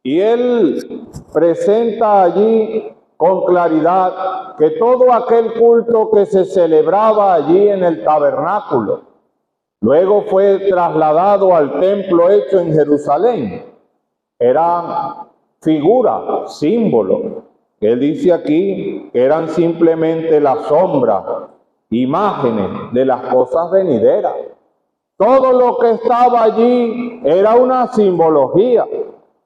Y él presenta allí con claridad que todo aquel culto que se celebraba allí en el tabernáculo, luego fue trasladado al templo hecho en Jerusalén, eran figuras, símbolos. Él dice aquí que eran simplemente las sombras, imágenes de las cosas venideras. Todo lo que estaba allí era una simbología.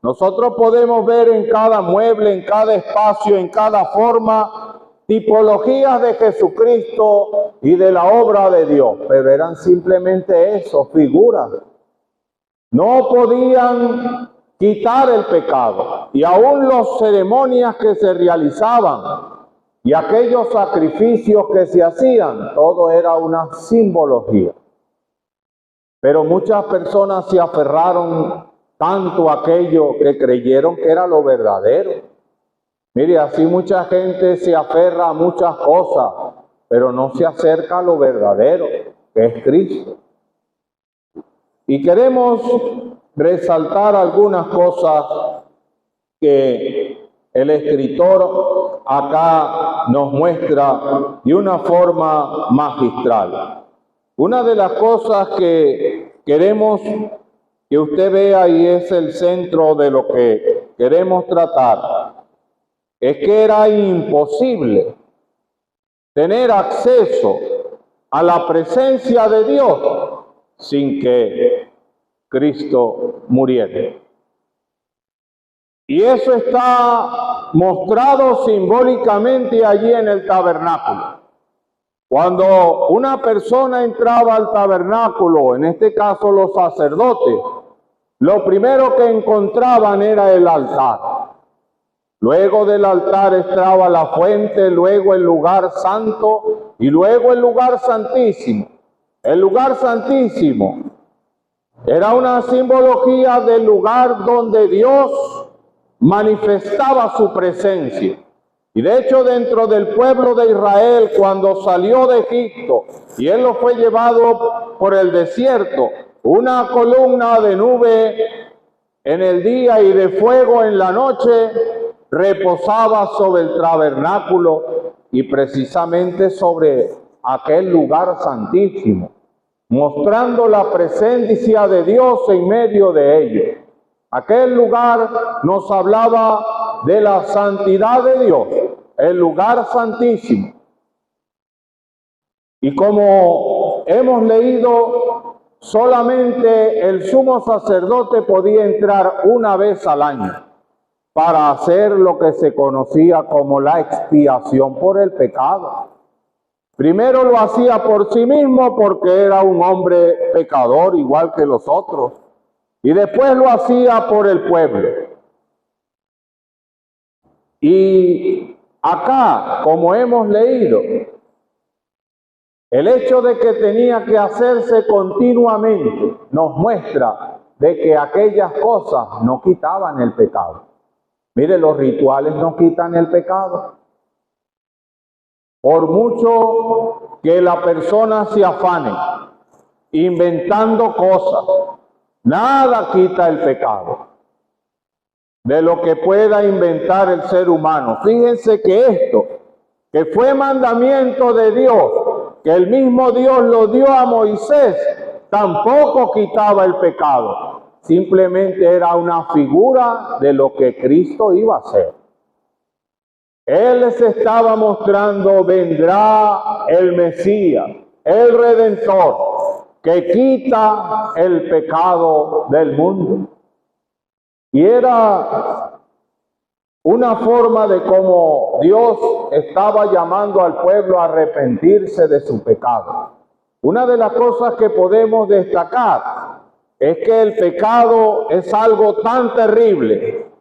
Nosotros podemos ver en cada mueble, en cada espacio, en cada forma, tipologías de Jesucristo y de la obra de Dios, pero eran simplemente eso, figuras. no podían quitar el pecado. Y aún las ceremonias que se realizaban y aquellos sacrificios que se hacían, todo era una simbología. Pero muchas personas se aferraron tanto a aquello que creyeron que era lo verdadero. Mire, así mucha gente se aferra a muchas cosas, pero no se acerca a lo verdadero, que es Cristo. Y queremos resaltar algunas cosas que el escritor acá nos muestra de una forma magistral. Una de las cosas que queremos que usted vea, y es el centro de lo que queremos tratar, es que era imposible tener acceso a la presencia de Dios sin que Cristo muriera. Y eso está mostrado simbólicamente allí en el tabernáculo. Cuando una persona entraba al tabernáculo, en este caso los sacerdotes, lo primero que encontraban era el altar. Luego del altar estaba la fuente, luego el lugar santo y luego el lugar santísimo. El lugar santísimo era una simbología del lugar donde Dios manifestaba su presencia. Y de hecho, dentro del pueblo de Israel, cuando salió de Egipto y él lo fue llevado por el desierto, una columna de nube en el día y de fuego en la noche reposaba sobre el tabernáculo y precisamente sobre aquel lugar santísimo, mostrando la presencia de Dios en medio de ellos. Aquel lugar nos hablaba de la santidad de Dios, el lugar santísimo. Y como hemos leído, solamente el sumo sacerdote podía entrar una vez al año para hacer lo que se conocía como la expiación por el pecado. Primero lo hacía por sí mismo porque era un hombre pecador igual que los otros. Y después lo hacía por el pueblo. Y acá, como hemos leído, el hecho de que tenía que hacerse continuamente nos muestra de que aquellas cosas no quitaban el pecado. Mire, los rituales no quitan el pecado. Por mucho que la persona se afane inventando cosas, nada quita el pecado de lo que pueda inventar el ser humano. Fíjense que esto, que fue mandamiento de Dios, que el mismo Dios lo dio a Moisés, tampoco quitaba el pecado. Simplemente era una figura de lo que Cristo iba a hacer. Él les estaba mostrando, vendrá el Mesías, el Redentor, que quita el pecado del mundo. Y era una forma de cómo Dios estaba llamando al pueblo a arrepentirse de su pecado. Una de las cosas que podemos destacar es que el pecado es algo tan terrible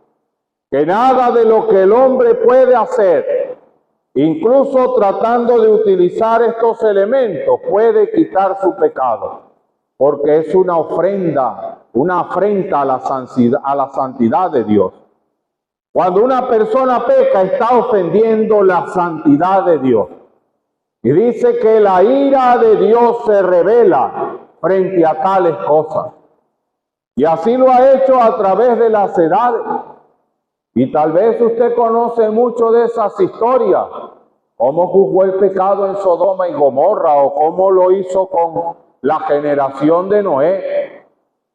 que nada de lo que el hombre puede hacer, incluso tratando de utilizar estos elementos, puede quitar su pecado, porque es una ofrenda, una afrenta a la santidad de Dios. Cuando una persona peca, está ofendiendo la santidad de Dios. Y dice que la ira de Dios se revela frente a tales cosas. Y así lo ha hecho a través de las edades. Y tal vez usted conoce mucho de esas historias, cómo juzgó el pecado en Sodoma y Gomorra, o cómo lo hizo con la generación de Noé.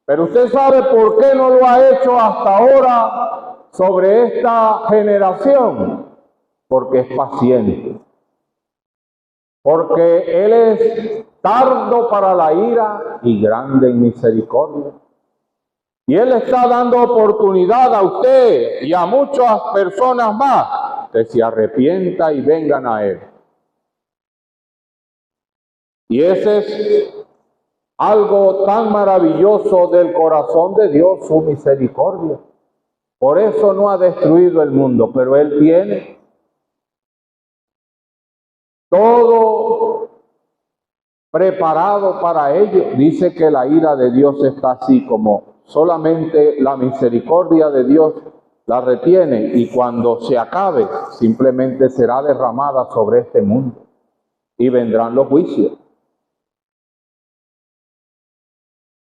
Pero usted sabe por qué no lo ha hecho hasta ahora sobre esta generación. Porque es paciente. Porque Él es tardo para la ira y grande en misericordia. Y Él está dando oportunidad a usted y a muchas personas más que se arrepientan y vengan a Él. Y ese es algo tan maravilloso del corazón de Dios, su misericordia. Por eso no ha destruido el mundo, pero Él tiene todo preparado para ello. Dice que la ira de Dios está así, como solamente la misericordia de Dios la retiene, y cuando se acabe simplemente será derramada sobre este mundo y vendrán los juicios.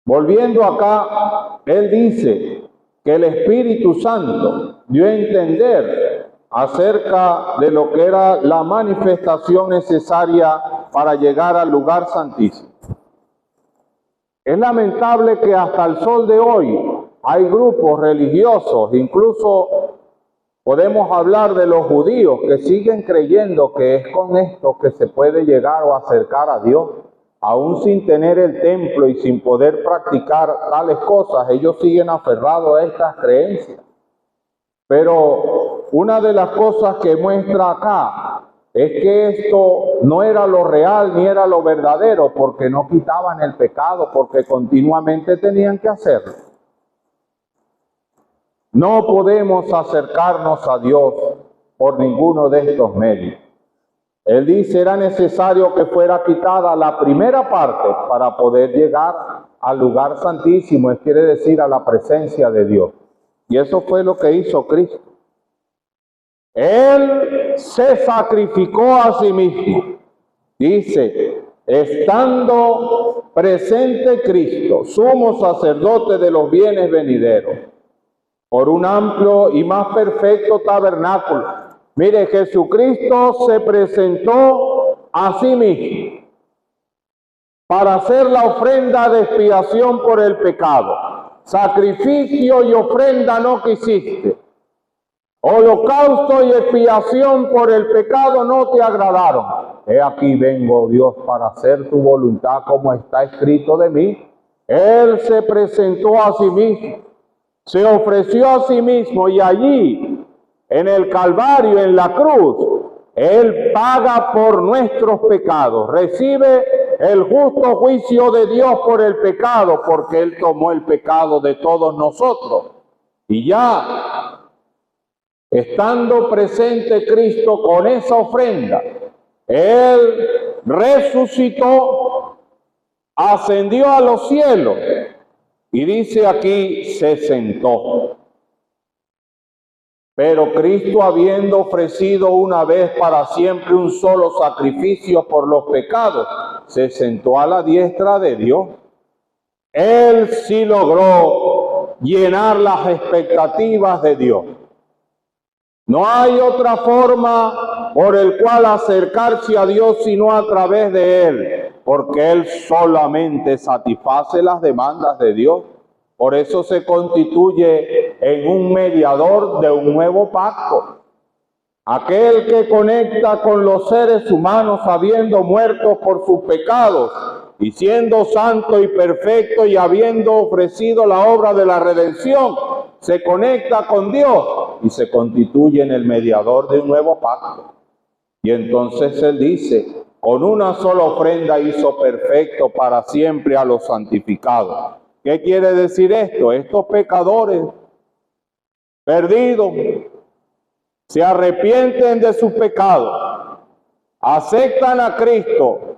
Volviendo acá, él dice que el Espíritu Santo dio a entender acerca de lo que era la manifestación necesaria para llegar al lugar santísimo. Es lamentable que hasta el sol de hoy hay grupos religiosos, incluso podemos hablar de los judíos, que siguen creyendo que es con esto que se puede llegar o acercar a Dios. Aún sin tener el templo y sin poder practicar tales cosas, ellos siguen aferrados a estas creencias. Pero una de las cosas que muestra acá es que esto no era lo real ni era lo verdadero, porque no quitaban el pecado, porque continuamente tenían que hacerlo. No podemos acercarnos a Dios por ninguno de estos medios. Él dice, era necesario que fuera quitada la primera parte para poder llegar al lugar santísimo, quiere decir a la presencia de Dios. Y eso fue lo que hizo Cristo. Él se sacrificó a sí mismo. Dice, estando presente Cristo, sumo sacerdote de los bienes venideros, por un amplio y más perfecto tabernáculo. Mire, Jesucristo se presentó a sí mismo para hacer la ofrenda de expiación por el pecado. Sacrificio y ofrenda no quisiste. Holocausto y expiación por el pecado no te agradaron. He aquí vengo, Dios, para hacer tu voluntad como está escrito de mí. Él se presentó a sí mismo, se ofreció a sí mismo, y allí, en el Calvario, en la cruz, Él paga por nuestros pecados, recibe el justo juicio de Dios por el pecado, porque Él tomó el pecado de todos nosotros. Y ya, estando presente Cristo con esa ofrenda, Él resucitó, ascendió a los cielos, y dice aquí, se sentó. Pero Cristo, habiendo ofrecido una vez para siempre un solo sacrificio por los pecados, se sentó a la diestra de Dios. Él sí logró llenar las expectativas de Dios. No hay otra forma por el cual acercarse a Dios sino a través de Él, porque Él solamente satisface las demandas de Dios. Por eso se constituye en un mediador de un nuevo pacto. Aquel que conecta con los seres humanos habiendo muerto por sus pecados y siendo santo y perfecto y habiendo ofrecido la obra de la redención, se conecta con Dios y se constituye en el mediador de un nuevo pacto. Y entonces Él dice, con una sola ofrenda hizo perfecto para siempre a los santificados. ¿Qué quiere decir esto? Estos pecadores perdidos se arrepienten de sus pecados, aceptan a Cristo,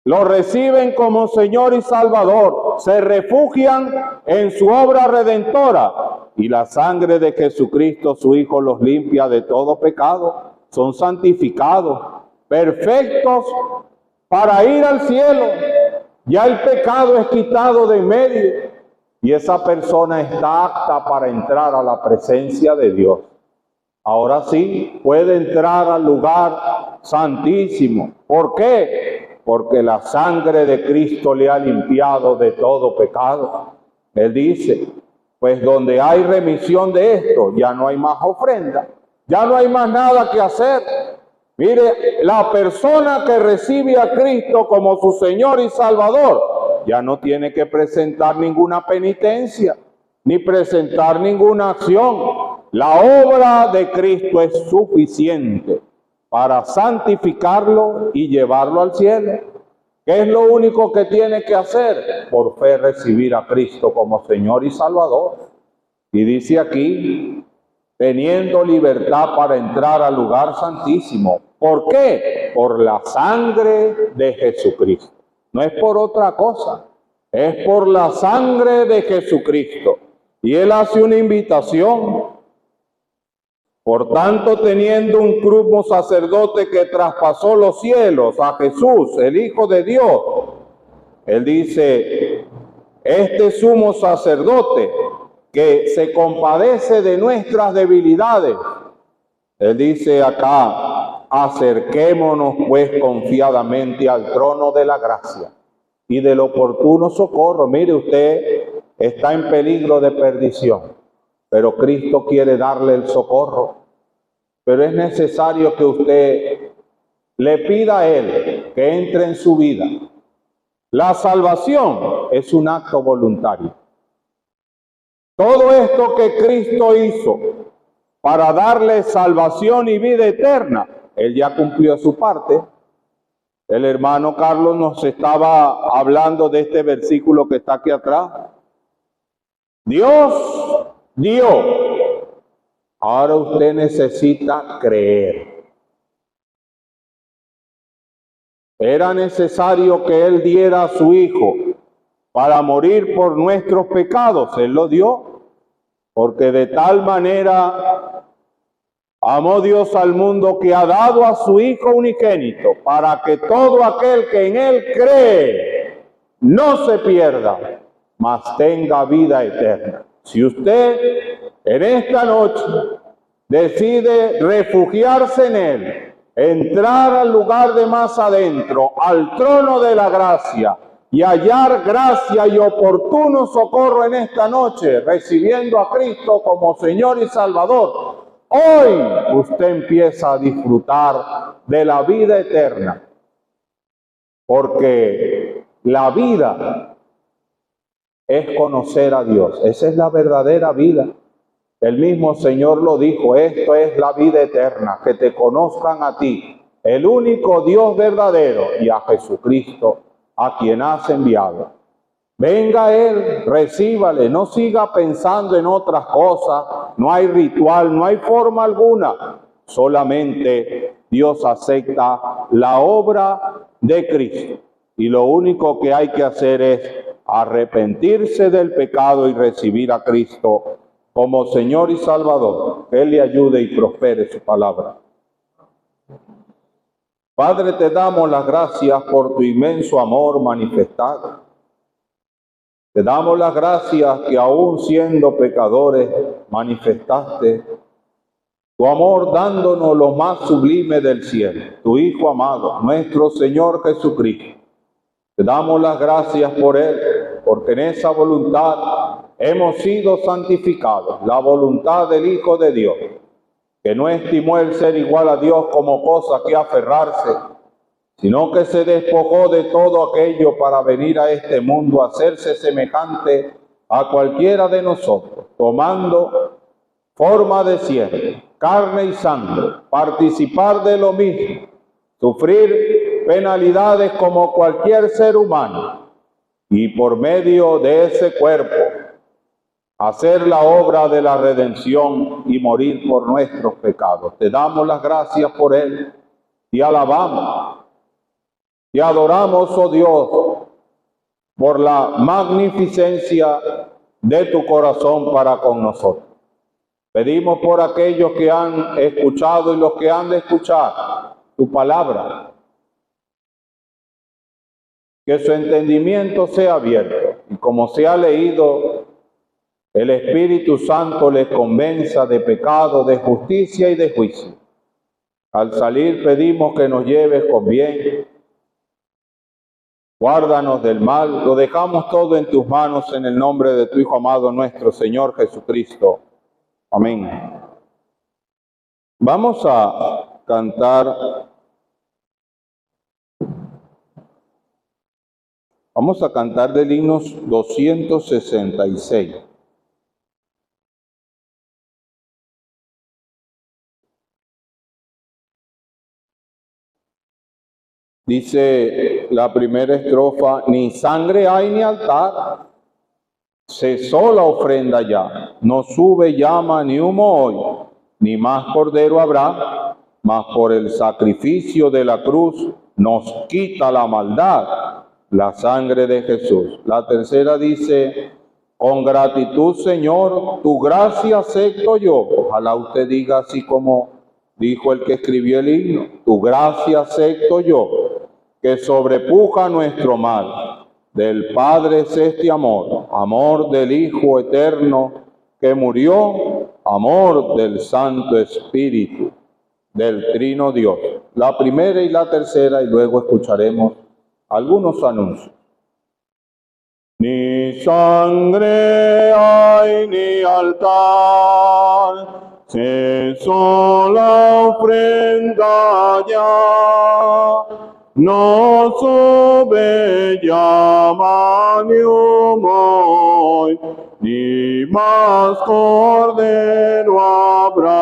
lo reciben como Señor y Salvador, se refugian en su obra redentora y la sangre de Jesucristo, su Hijo, los limpia de todo pecado. Son santificados, perfectos para ir al cielo. Ya el pecado es quitado de en medio y esa persona está apta para entrar a la presencia de Dios. Ahora sí puede entrar al lugar santísimo. ¿Por qué? Porque la sangre de Cristo le ha limpiado de todo pecado. Él dice, pues donde hay remisión de esto, ya no hay más ofrenda, ya no hay más nada que hacer. Mire, la persona que recibe a Cristo como su Señor y Salvador ya no tiene que presentar ninguna penitencia, ni presentar ninguna acción. La obra de Cristo es suficiente para santificarlo y llevarlo al cielo. ¿Qué es lo único que tiene que hacer? Por fe recibir a Cristo como Señor y Salvador. Y dice aquí, teniendo libertad para entrar al lugar santísimo. ¿Por qué? Por la sangre de Jesucristo. No es por otra cosa, es por la sangre de Jesucristo. Y Él hace una invitación. Por tanto, teniendo un sumo sacerdote que traspasó los cielos, a Jesús, el Hijo de Dios, Él dice, este sumo sacerdote que se compadece de nuestras debilidades, Él dice acá, acerquémonos pues confiadamente al trono de la gracia y del oportuno socorro. Mire, usted está en peligro de perdición, pero Cristo quiere darle el socorro. Pero es necesario que usted le pida a Él que entre en su vida. La salvación es un acto voluntario. Todo esto que Cristo hizo para darle salvación y vida eterna, Él ya cumplió su parte. El hermano Carlos nos estaba hablando de este versículo que está aquí atrás. Dios dio. Ahora usted necesita creer. Era necesario que Él diera a su Hijo para morir por nuestros pecados. Él lo dio, porque de tal manera amó Dios al mundo que ha dado a su Hijo unigénito, para que todo aquel que en Él cree no se pierda, mas tenga vida eterna. Si usted en esta noche decide refugiarse en Él, entrar al lugar de más adentro, al trono de la gracia, y hallar gracia y oportuno socorro en esta noche, recibiendo a Cristo como Señor y Salvador, hoy usted empieza a disfrutar de la vida eterna, porque la vida es conocer a Dios. Esa es la verdadera vida. El mismo Señor lo dijo, esto es la vida eterna, que te conozcan a ti, el único Dios verdadero, y a Jesucristo, a quien has enviado. Venga Él, recíbale, no siga pensando en otras cosas, no hay ritual, no hay forma alguna. Solamente Dios acepta la obra de Cristo. Y lo único que hay que hacer es arrepentirse del pecado y recibir a Cristo como Señor y Salvador. Que Él le ayude y prospere su palabra. Padre, te damos las gracias por tu inmenso amor manifestado. Te damos las gracias que aún siendo pecadores manifestaste tu amor dándonos lo más sublime del cielo, tu Hijo amado, nuestro Señor Jesucristo. Te damos las gracias por Él, porque en esa voluntad hemos sido santificados, la voluntad del Hijo de Dios, que no estimó el ser igual a Dios como cosa que aferrarse, sino que se despojó de todo aquello para venir a este mundo a hacerse semejante a cualquiera de nosotros, tomando forma de siervo, carne y sangre, participar de lo mismo, sufrir penalidades como cualquier ser humano, y por medio de ese cuerpo hacer la obra de la redención y morir por nuestros pecados. Te damos las gracias por Él, te alabamos. Te adoramos, oh Dios, por la magnificencia de tu corazón para con nosotros. Pedimos por aquellos que han escuchado y los que han de escuchar tu palabra, que su entendimiento sea abierto y como se ha leído, el Espíritu Santo les convenza de pecado, de justicia y de juicio. Al salir pedimos que nos lleves con bien. Guárdanos del mal, lo dejamos todo en tus manos en el nombre de tu Hijo amado, nuestro Señor Jesucristo. Amén. Vamos a cantar, del himno 266. Dice la primera estrofa, ni sangre hay ni altar, cesó la ofrenda ya, no sube llama ni humo hoy, ni más cordero habrá, mas por el sacrificio de la cruz nos quita la maldad, la sangre de Jesús. La tercera dice, con gratitud, Señor, tu gracia acepto yo. Ojalá usted diga así como dijo el que escribió el himno, tu gracia acepto yo, que sobrepuja nuestro mal. Del Padre es este amor, amor del Hijo eterno que murió, amor del Santo Espíritu, del Trino Dios. La primera y la tercera, y luego escucharemos algunos anuncios. Ni sangre hay ni altar, cesó la ofrenda ya, no sube llama ni humo, ni más cordero habrá,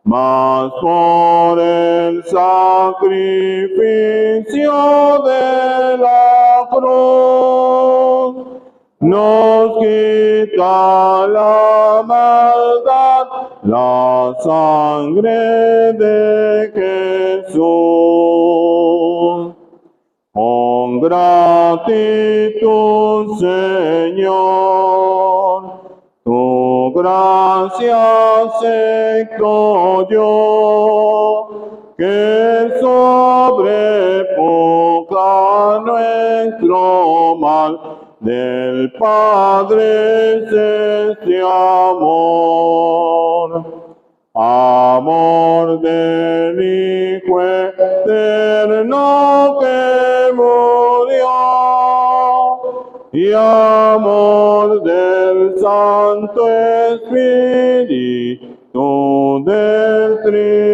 mas por el sacrificio de la cruz nos quita la maldad, la sangre de Jesús. Con gratitud, Señor, tu gracia acepto yo, que sobrepuja nuestro mal. Del Padre es este amor, amor del Hijo eterno que murió, y amor del Santo Espíritu del Trino.